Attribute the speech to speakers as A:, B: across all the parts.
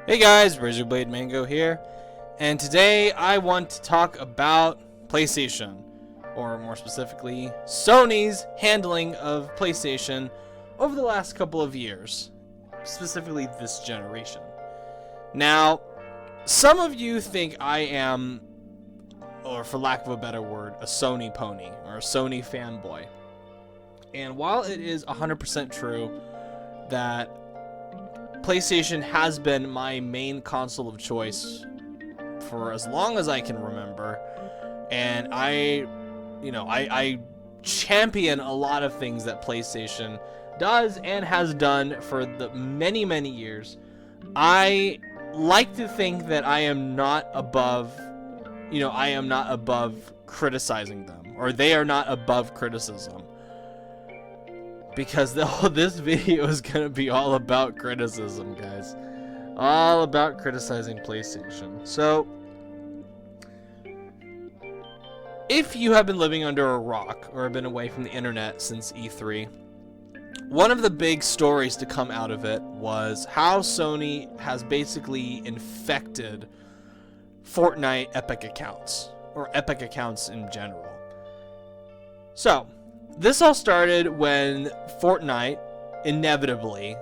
A: Hey guys, Razorblade Mango here, and today I want to talk about PlayStation, or more specifically, Sony's handling of PlayStation over the last couple of years, specifically this generation. Now, some of you think I am, or for lack of a better word, a Sony pony, or a Sony fanboy. And while it is 100% true that PlayStation has been my main console of choice for as long as I can remember, and I champion a lot of things that PlayStation does and has done for the many years. I like to think that I am not above criticizing them, or they are not above criticism. Because this video is going to be all about criticism, guys. All about criticizing PlayStation. So, if you have been living under a rock or have been away from the internet since E3, one of the big stories to come out of it was how Sony has basically infected Fortnite Epic accounts, or Epic accounts in general. So, this all started when Fortnite inevitably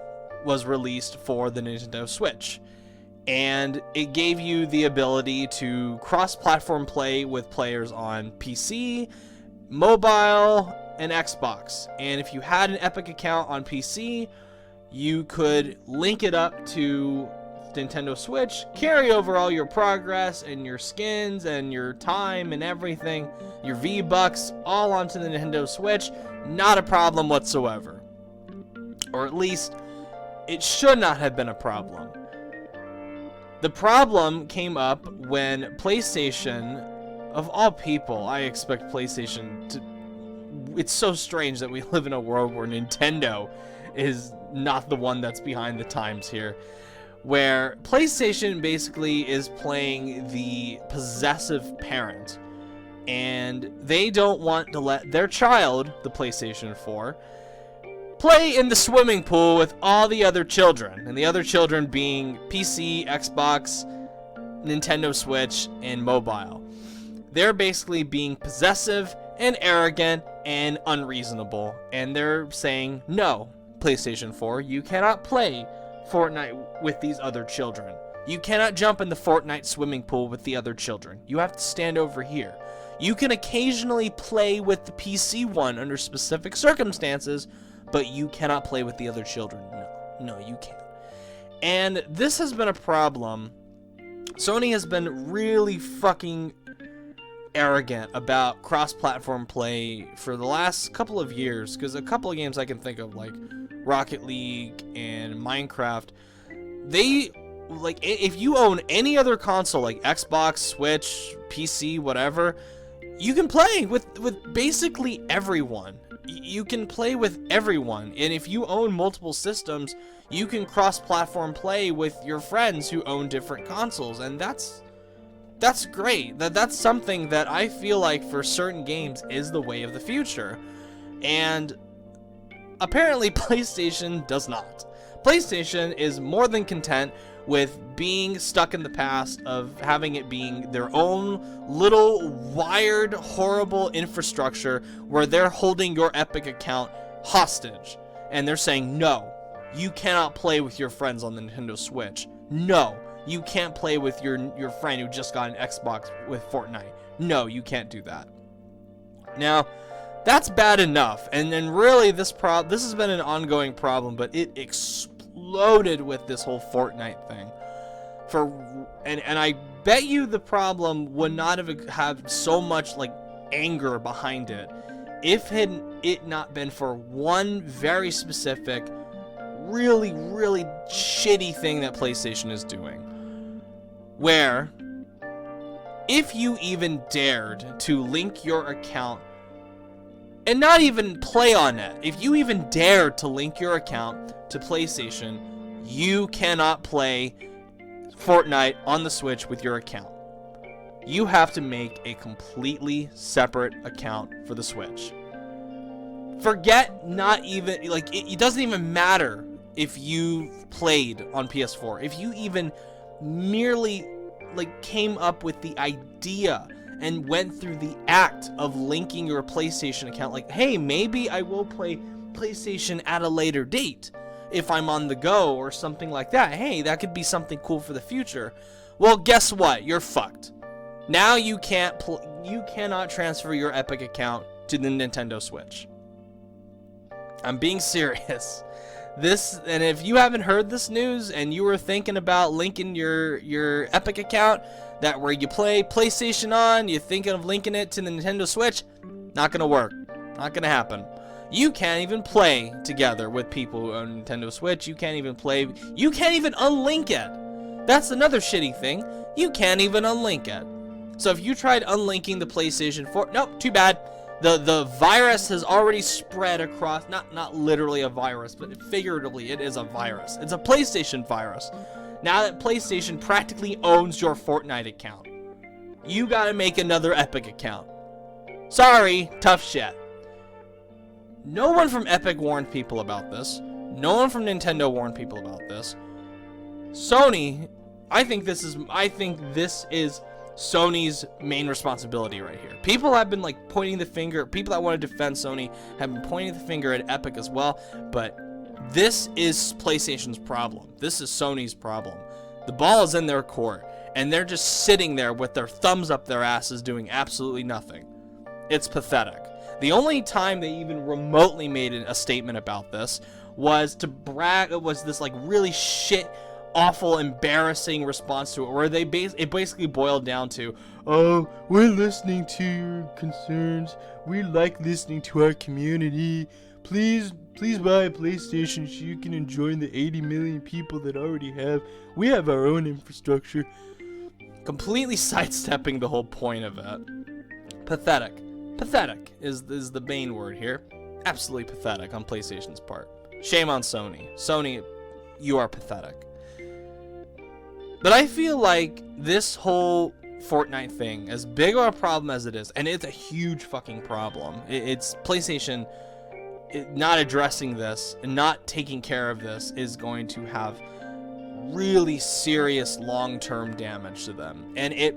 A: was released for the Nintendo Switch, and it gave you the ability to cross-platform play with players on PC, mobile, and Xbox. And if you had an Epic account on PC, you could link it up to Nintendo Switch, carry over all your progress and your skins and your time and everything, your V-Bucks, all onto the Nintendo Switch. Not a problem whatsoever. Or at least, it should not have been a problem. The problem came up when PlayStation, of all people, I expect PlayStation to... It's so strange that we live in a world where Nintendo is not the one that's behind the times here, where PlayStation basically is playing the possessive parent, and they don't want to let their child, the PlayStation 4, play in the swimming pool with all the other children, and the other children being PC, Xbox, Nintendo Switch, and mobile. They're basically being possessive and arrogant and unreasonable, and they're saying, no, PlayStation 4, you cannot play Fortnite with these other children. You cannot jump in the Fortnite swimming pool with the other children. You have to stand over here. You can occasionally play with the PC one under specific circumstances, but you cannot play with the other children. No, you can't. And this has been a problem. Sony has been really fucking arrogant about cross-platform play for the last couple of years, because a couple of games I can think of, like Rocket League and Minecraft, they, like, if you own any other console like Xbox, Switch, PC, whatever, you can play with basically everyone. You can play with everyone, and if you own multiple systems, you can cross-platform play with your friends who own different consoles, and that's great. That's something that I feel like for certain games is the way of the future. And apparently PlayStation does not. PlayStation is more than content with being stuck in the past of having it being their own little wired, horrible infrastructure where they're holding your Epic account hostage. And they're saying, no, you cannot play with your friends on the Nintendo Switch. No, you can't play with your friend who just got an Xbox with Fortnite. No, you can't do that. Now, that's bad enough, and then really this has been an ongoing problem, but it exploded with this whole Fortnite thing. And I bet you the problem would not have so much like anger behind it if had it not been for one very specific, really shitty thing that PlayStation is doing, where if you even dared to link your account and not even play on it, if you even dare to link your account to PlayStation, you cannot play Fortnite on the Switch with your account. You have to make a completely separate account for the Switch. Forget not even, like, it doesn't even matter if you've played on PS4. If you even merely like came up with the idea and went through the act of linking your PlayStation account, like, hey, maybe I will play PlayStation at a later date if I'm on the go or something like that. Hey, that could be something cool for the future. Well, guess what? You're fucked. Now you cannot transfer your Epic account to the Nintendo Switch. I'm being serious. And if you haven't heard this news and you were thinking about linking your Epic account, that where you play PlayStation on, you're thinking of linking it to the Nintendo Switch, not gonna work. Not gonna happen. You can't even play together with people who own Nintendo Switch. You can't even unlink it. That's another shitty thing. You can't even unlink it. So if you tried unlinking the PlayStation 4, nope, too bad. The virus has already spread across, not literally a virus, but figuratively it is a virus. It's a PlayStation virus. Now that PlayStation practically owns your Fortnite account, you gotta make another Epic account. Sorry, tough shit. No one from Epic warned people about this. No one from Nintendo warned people about this. Sony, I think this is Sony's main responsibility right here. People have been like pointing the finger, people that want to defend Sony have been pointing the finger at Epic as well, but this is PlayStation's problem. This is Sony's problem. The ball is in their court, and they're just sitting there with their thumbs up their asses doing absolutely nothing. It's pathetic. The only time they even remotely made a statement about this was to brag. It was this like really shit, awful, embarrassing response to it, where it basically boiled down to, oh, we're listening to your concerns. We like listening to our community. Please buy a PlayStation so you can enjoy the 80 million people that already have. We have our own infrastructure. Completely sidestepping the whole point of it. Pathetic. Pathetic is the main word here. Absolutely pathetic on PlayStation's part. Shame on Sony. Sony, you are pathetic. But I feel like this whole Fortnite thing, as big of a problem as it is, and it's a huge fucking problem, it's PlayStation not addressing this and not taking care of this is going to have really serious long-term damage to them. And it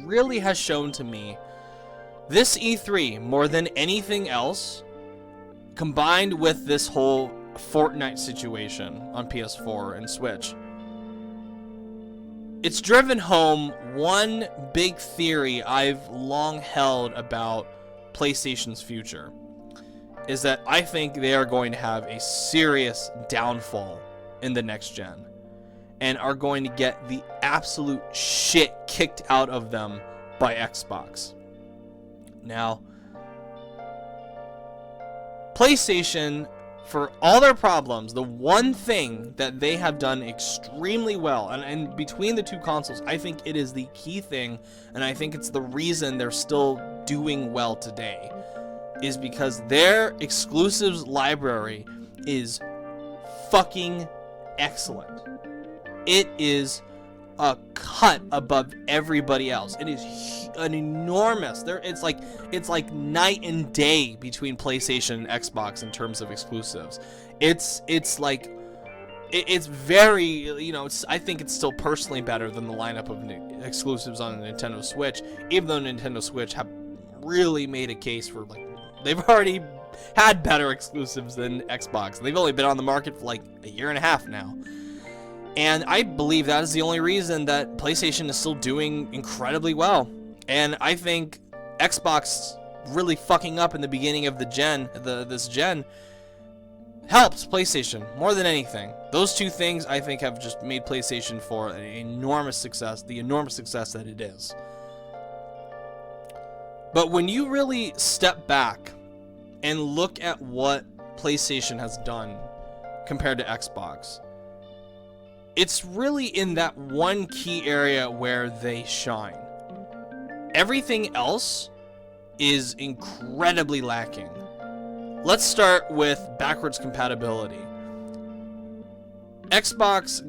A: really has shown to me this E3, more than anything else, combined with this whole Fortnite situation on PS4 and Switch, it's driven home one big theory I've long held about PlayStation's future, is that I think they are going to have a serious downfall in the next gen and are going to get the absolute shit kicked out of them by Xbox. Now, PlayStation, for all their problems, the one thing that they have done extremely well, and between the two consoles, I think it is the key thing, and I think it's the reason they're still doing well today, is because their exclusives library is fucking excellent. It is a cut above everybody else. It is an enormous. It's like night and day between PlayStation and Xbox in terms of exclusives. It's very, you know, I think it's still personally better than the lineup of exclusives on the Nintendo Switch, even though Nintendo Switch have really made a case for, like, they've already had better exclusives than Xbox. They've only been on the market for like a year and a half now. And I believe that is the only reason that PlayStation is still doing incredibly well. And I think Xbox really fucking up in the beginning of this gen helps PlayStation more than anything. Those two things, I think, have just made PlayStation 4 an enormous success, the enormous success that it is. But when you really step back and look at what PlayStation has done compared to Xbox, it's really in that one key area where they shine. Everything else is incredibly lacking. Let's start with backwards compatibility. Xbox,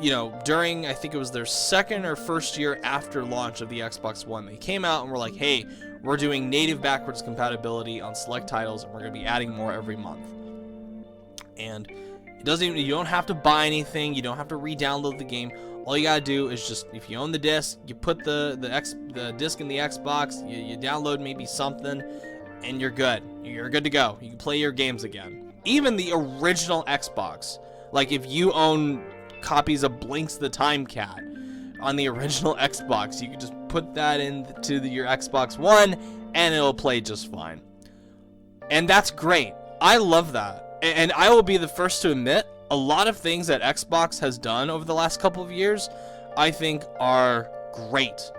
A: you know, during, I think it was their second or first year after launch of the Xbox One, they came out and were like, hey, we're doing native backwards compatibility on select titles, and we're going to be adding more every month. And You don't have to buy anything. You don't have to re-download the game. All you gotta do is just, if you own the disc, you put the disc in the Xbox, you download maybe something, and you're good. You're good to go. You can play your games again. Even the original Xbox, like if you own copies of Blinks the Time Cat on the original Xbox, you can just put that into your Xbox One, and it'll play just fine. And that's great. I love that. And I will be the first to admit, a lot of things that Xbox has done over the last couple of years, I think are great.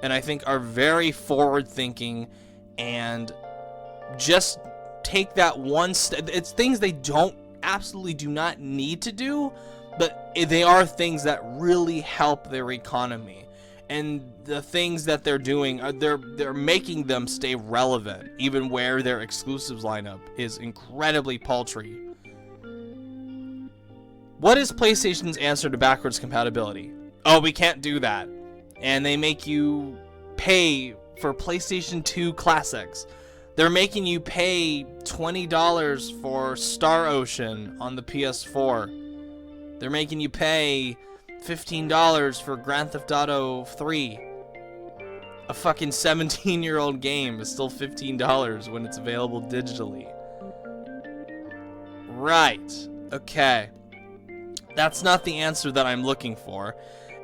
A: And I think are very forward-thinking, and just take that one step. It's things they absolutely do not need to do, but they are things that really help their economy. And the things that they're doing, they're making them stay relevant, even where their exclusives lineup is incredibly paltry. What is PlayStation's answer to backwards compatibility? Oh, we can't do that. And they make you pay for PlayStation 2 classics. They're making you pay $20 for Star Ocean on the PS4. They're making you pay $15 for Grand Theft Auto 3. A fucking 17-year-old game is still $15 when it's available digitally. Right. Okay. That's not the answer that I'm looking for.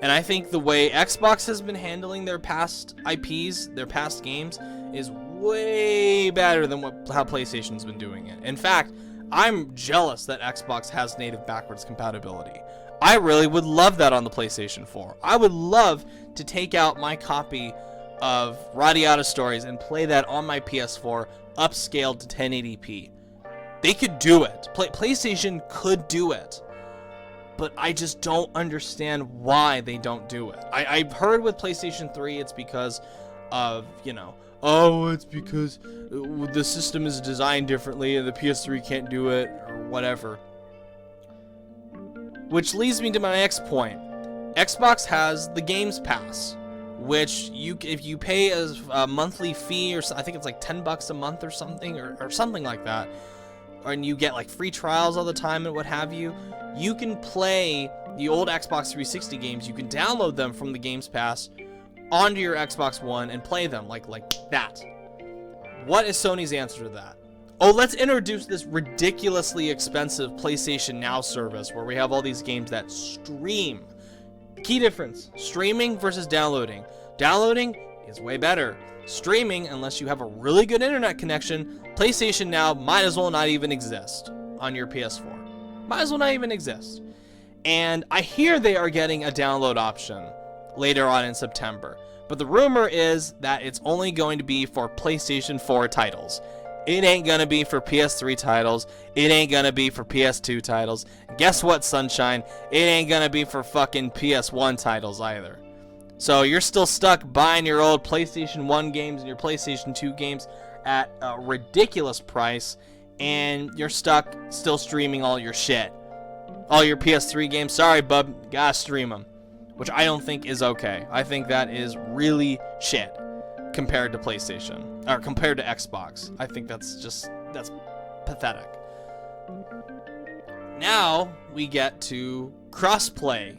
A: And I think the way Xbox has been handling their past IPs, their past games, is way better than how PlayStation's been doing it. In fact, I'm jealous that Xbox has native backwards compatibility. I really would love that on the PlayStation 4. I would love to take out my copy of Radiata Stories and play that on my PS4 upscaled to 1080p. They could do it. PlayStation could do it. But I just don't understand why they don't do it. I've heard with PlayStation 3 it's because of, it's because the system is designed differently and the PS3 can't do it, or whatever. Which leads me to my next point. Xbox has the Games Pass, which if you pay a monthly fee, or I think it's like $10 a month or something, or something like that, and you get like free trials all the time and what have you, you can play the old Xbox 360 games. You can download them from the Games Pass onto your Xbox One and play them like that. What is Sony's answer to that? Oh, let's introduce this ridiculously expensive PlayStation Now service where we have all these games that stream. Key difference: streaming versus downloading. Downloading is way better. Streaming, unless you have a really good internet connection, PlayStation Now might as well not even exist on your PS4. Might as well not even exist. And I hear they are getting a download option later on in September. But the rumor is that it's only going to be for PlayStation 4 titles. It ain't gonna be for PS3 titles. It ain't gonna be for PS2 titles. Guess what, Sunshine? It ain't gonna be for fucking PS1 titles either. So you're still stuck buying your old PlayStation 1 games and your PlayStation 2 games at a ridiculous price, and you're stuck still streaming all your shit. All your PS3 games, sorry bub, gotta stream them. Which I don't think is okay. I think that is really shit compared to PlayStation, or compared to Xbox. I think that's pathetic. Now we get to crossplay.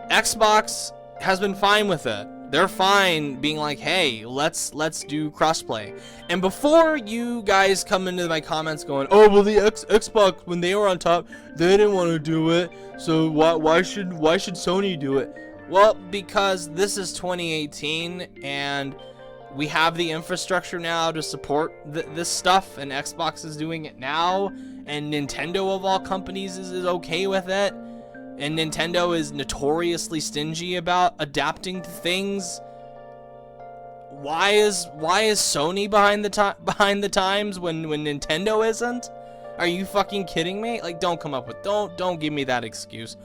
A: Xbox has been fine with it. They're fine being like, hey, let's do crossplay. And before you guys come into my comments going, oh, well, the Xbox, when they were on top, they didn't want to do it, so why should Sony do it? Well, because this is 2018 and we have the infrastructure now to support this stuff, and Xbox is doing it now, and Nintendo of all companies is okay with it. And Nintendo is notoriously stingy about adapting to things. Why is Sony behind the times when Nintendo isn't? Are you fucking kidding me? Like, don't give me that excuse.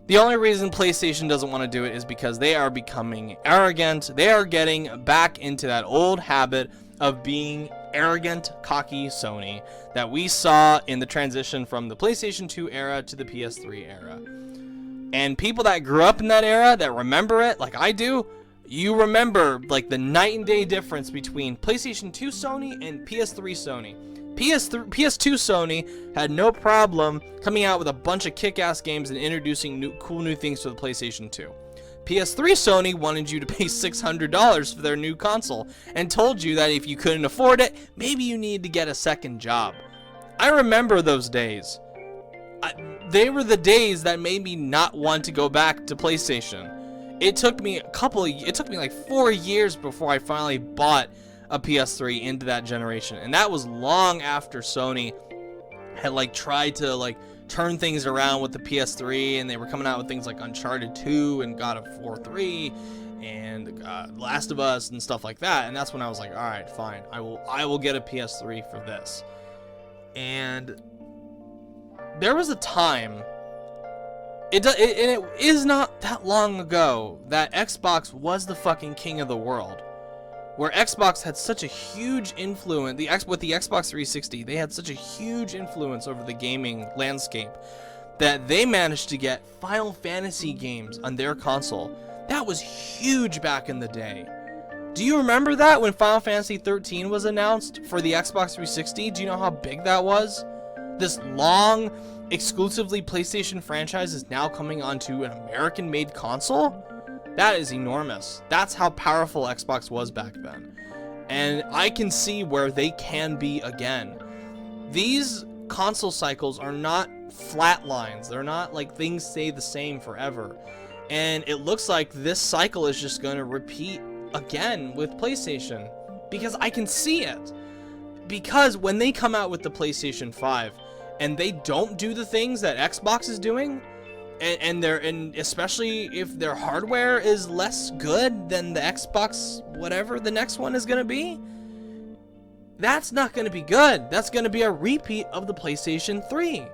A: The only reason PlayStation doesn't want to do it is because they are becoming arrogant. They are getting back into that old habit of being arrogant, cocky Sony that we saw in the transition from the PlayStation 2 era to the PS3 era. And people that grew up in that era, that remember it, like I do, you remember like the night and day difference between PlayStation 2 Sony and PS3 Sony. PS2 Sony had no problem coming out with a bunch of kick-ass games and introducing cool new things to the PlayStation 2. PS3 Sony wanted you to pay $600 for their new console and told you that if you couldn't afford it, maybe you needed to get a second job. I remember those days. They were the days that made me not want to go back to PlayStation. It took me like 4 years before I finally bought a PS3 into that generation, and that was long after Sony had like tried to like turn things around with the PS3, and they were coming out with things like Uncharted 2 and God of War 3 and Last of Us and stuff like that. And that's when I was like, all right, fine, I will get a PS3 for this. And there was a time, it is not that long ago, that Xbox was the fucking king of the world. Where Xbox had such a huge influence, with the Xbox 360, they had such a huge influence over the gaming landscape that they managed to get Final Fantasy games on their console. That was huge back in the day. Do you remember that when Final Fantasy 13 was announced for the Xbox 360? Do you know how big that was? This long, exclusively PlayStation franchise is now coming onto an American-made console? That is enormous. That's how powerful Xbox was back then. And I can see where they can be again. These console cycles are not flat lines. They're not like things stay the same forever. And it looks like this cycle is just going to repeat again with PlayStation. Because I can see it. Because when they come out with the PlayStation 5 and they don't do the things that Xbox is doing, and especially if their hardware is less good than the Xbox, whatever the next one is going to be, that's not going to be good. That's going to be a repeat of the PlayStation 3.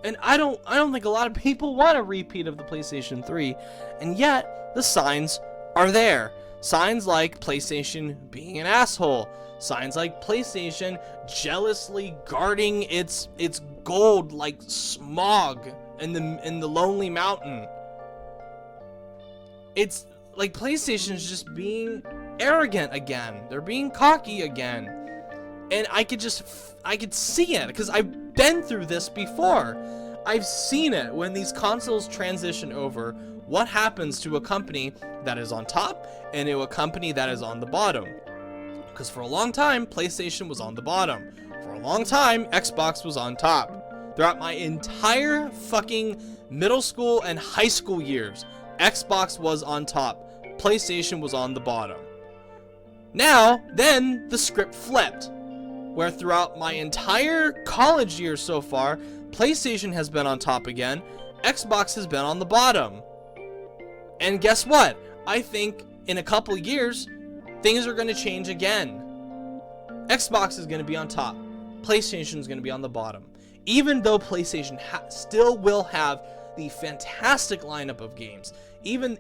A: And I don't think a lot of people want a repeat of the PlayStation 3. And yet, the signs are there. Signs like PlayStation being an asshole. Signs like PlayStation jealously guarding its gold like smog in the lonely mountain. It's like PlayStation's just being arrogant again. They're being cocky again. And I could see it because I've been through this before. I've seen it when these consoles transition over. What happens to a company that is on top and to a company that is on the bottom? Because for a long time, PlayStation was on the bottom. For a long time, Xbox was on top. Throughout my entire fucking middle school and high school years, Xbox was on top. PlayStation was on the bottom. Now, then, the script flipped. Where throughout my entire college years so far, PlayStation has been on top again, Xbox has been on the bottom. And guess what? I think in a couple of years, things are going to change again. Xbox is going to be on top. PlayStation is going to be on the bottom. Even though PlayStation still will have the fantastic lineup of games. Even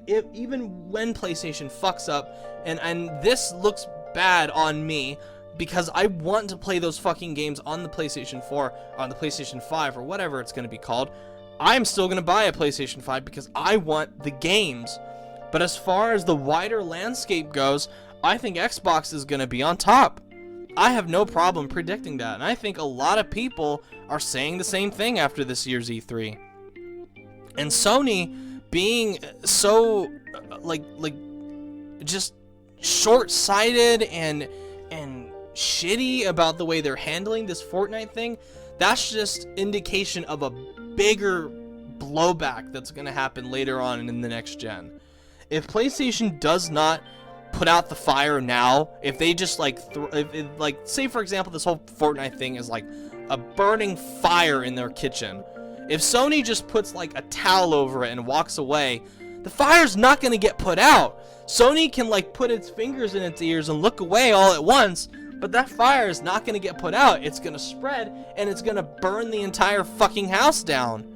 A: when PlayStation fucks up, and this looks bad on me, because I want to play those fucking games on the PlayStation 4, on the PlayStation 5, or whatever it's going to be called. I'm still going to buy a PlayStation 5 because I want the games. But as far as the wider landscape goes, I think Xbox is going to be on top. I have no problem predicting that, and I think a lot of people are saying the same thing after this year's E3. And Sony being so just short-sighted and shitty about the way they're handling this Fortnite thing, that's just indication of a bigger blowback that's going to happen later on in the next gen. If PlayStation does not put out the fire now, if they just say for example this whole Fortnite thing is like a burning fire in their kitchen, if Sony just puts like a towel over it and walks away, the fire's not going to get put out. Sony can like put its fingers in its ears and look away all at once, but that fire is not going to get put out. It's going to spread and it's going to burn the entire fucking house down.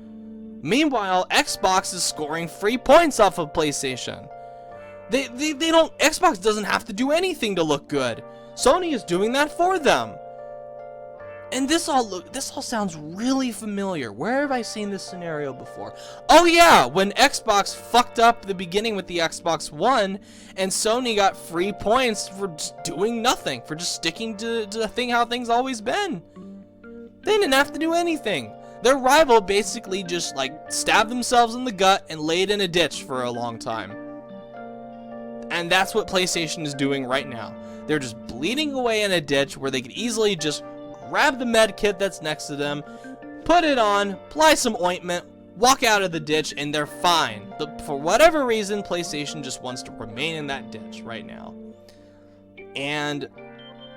A: Meanwhile, Xbox is scoring free points off of PlayStation. Xbox doesn't have to do anything to look good. Sony is doing that for them. And this all sounds really familiar. Where have I seen this scenario before? Oh yeah, when Xbox fucked up the beginning with the Xbox One, and Sony got free points for just doing nothing, for just sticking to the thing how things always been. They didn't have to do anything. Their rival basically just like stabbed themselves in the gut and laid in a ditch for a long time. And that's what PlayStation is doing right now. They're just bleeding away in a ditch where they could easily just grab the med kit that's next to them, put it on, apply some ointment, walk out of the ditch, and they're fine. For whatever reason, PlayStation just wants to remain in that ditch right now. And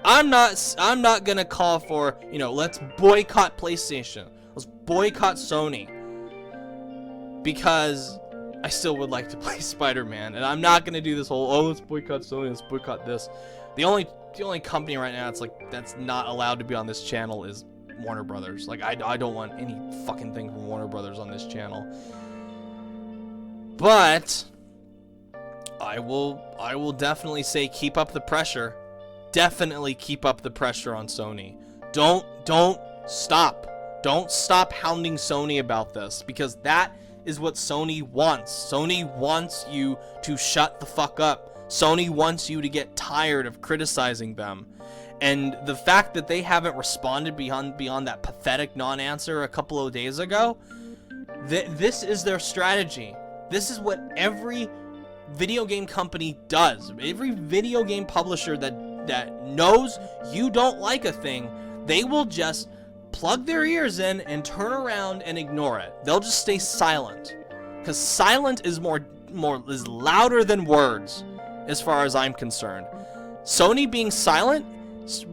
A: I'm not gonna call for, you know, let's boycott PlayStation. Let's boycott Sony. Because I still would like to play Spider-Man, and I'm not gonna do this whole, oh, let's boycott Sony, let's boycott this. The only company right now that's not allowed to be on this channel is Warner Brothers. Like, I don't want any fucking thing from Warner Brothers on this channel. But I will definitely say keep up the pressure. Definitely keep up the pressure on Sony. Don't stop. Don't stop hounding Sony about this, because that is what Sony wants. Sony wants you to shut the fuck up. Sony wants you to get tired of criticizing them. And the fact that they haven't responded beyond that pathetic non-answer a couple of days ago, this is their strategy. This is what every video game company does. Every video game publisher that knows you don't like a thing, they will just plug their ears in and turn around and ignore it. They'll just stay silent, because silent is is louder than words, as far as I'm concerned. Sony being silent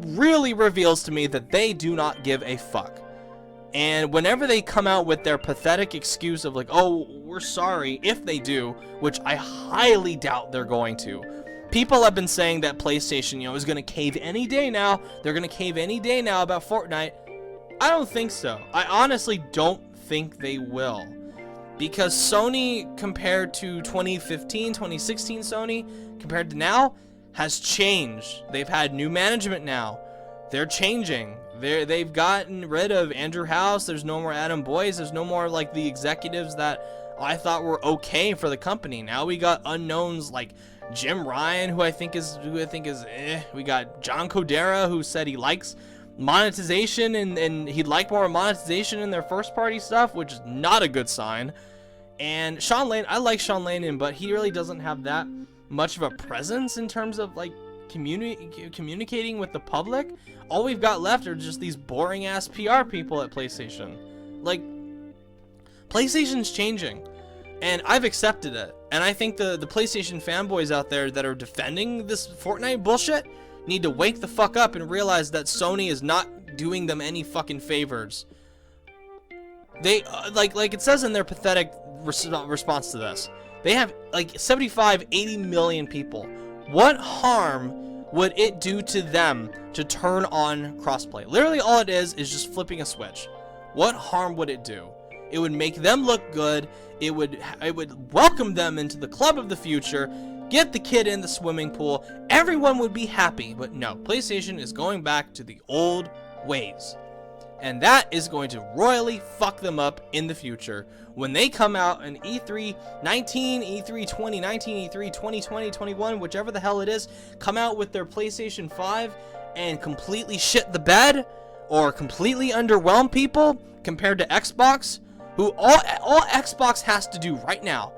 A: really reveals to me that they do not give a fuck. And whenever they come out with their pathetic excuse of like, oh, we're sorry, if they do, which I highly doubt they're going to. People have been saying that PlayStation, you know, is going to cave any day now. They're going to cave any day now about Fortnite. I don't think so. I honestly don't think they will. Because Sony, compared to 2015, 2016 Sony, compared to now, has changed. They've had new management now. They're changing. They've gotten rid of Andrew House. There's no more Adam Boyes. There's no more like the executives that I thought were okay for the company. Now we got unknowns like Jim Ryan, who I think is eh. We got John Codera, who said he likes monetization and he'd like more monetization in their first party stuff, which is not a good sign. And Sean Lane, I like Sean Lane, but he really doesn't have that much of a presence in terms of like communicating with the public. All we've got left are just these boring ass PR people at PlayStation. Like, PlayStation's changing, and I've accepted it. And I think the PlayStation fanboys out there that are defending this Fortnite bullshit need to wake the fuck up and realize that Sony is not doing them any fucking favors. They like it says in their pathetic response to this, they have like 75-80 million people. What harm would it do to them to turn on crossplay? Literally all it is just flipping a switch. What harm would it do? It would make them look good. It would welcome them into the club of the future. Get the kid in the swimming pool. Everyone would be happy. But no, PlayStation is going back to the old ways. And that is going to royally fuck them up in the future. When they come out in E3 19, E3 2019, E3 2020, 21, whichever the hell it is, come out with their PlayStation 5 and completely shit the bed or completely underwhelm people compared to Xbox, who all Xbox has to do right now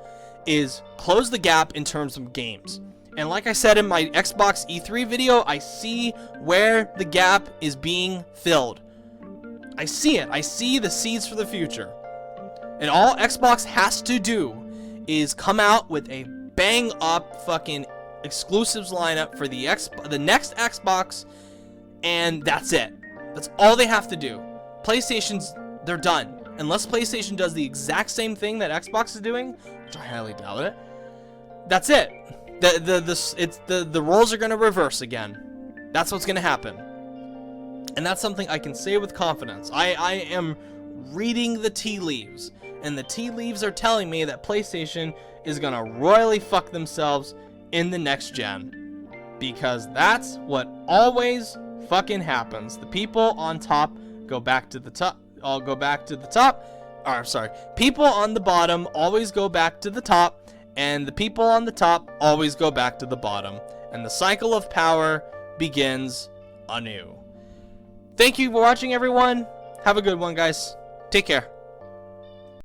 A: is close the gap in terms of games. And like I said in my Xbox E3 video, I see where the gap is being filled. I see it. I see the seeds for the future. And all Xbox has to do is come out with a bang up fucking exclusives lineup for the next Xbox, and that's it. That's all they have to do. They're done. Unless PlayStation does the exact same thing that Xbox is doing, which I highly doubt it. That's it. The roles are gonna reverse again. That's what's gonna happen. And that's something I can say with confidence. I am reading the tea leaves, and the tea leaves are telling me that PlayStation is gonna royally fuck themselves in the next gen, because that's what always fucking happens. The people on top go back to the top. I'll go back to the top. Or sorry, people on the bottom always go back to the top, and the people on the top always go back to the bottom, and the cycle of power begins anew. Thank you for watching, everyone. Have a good one, guys. Take care.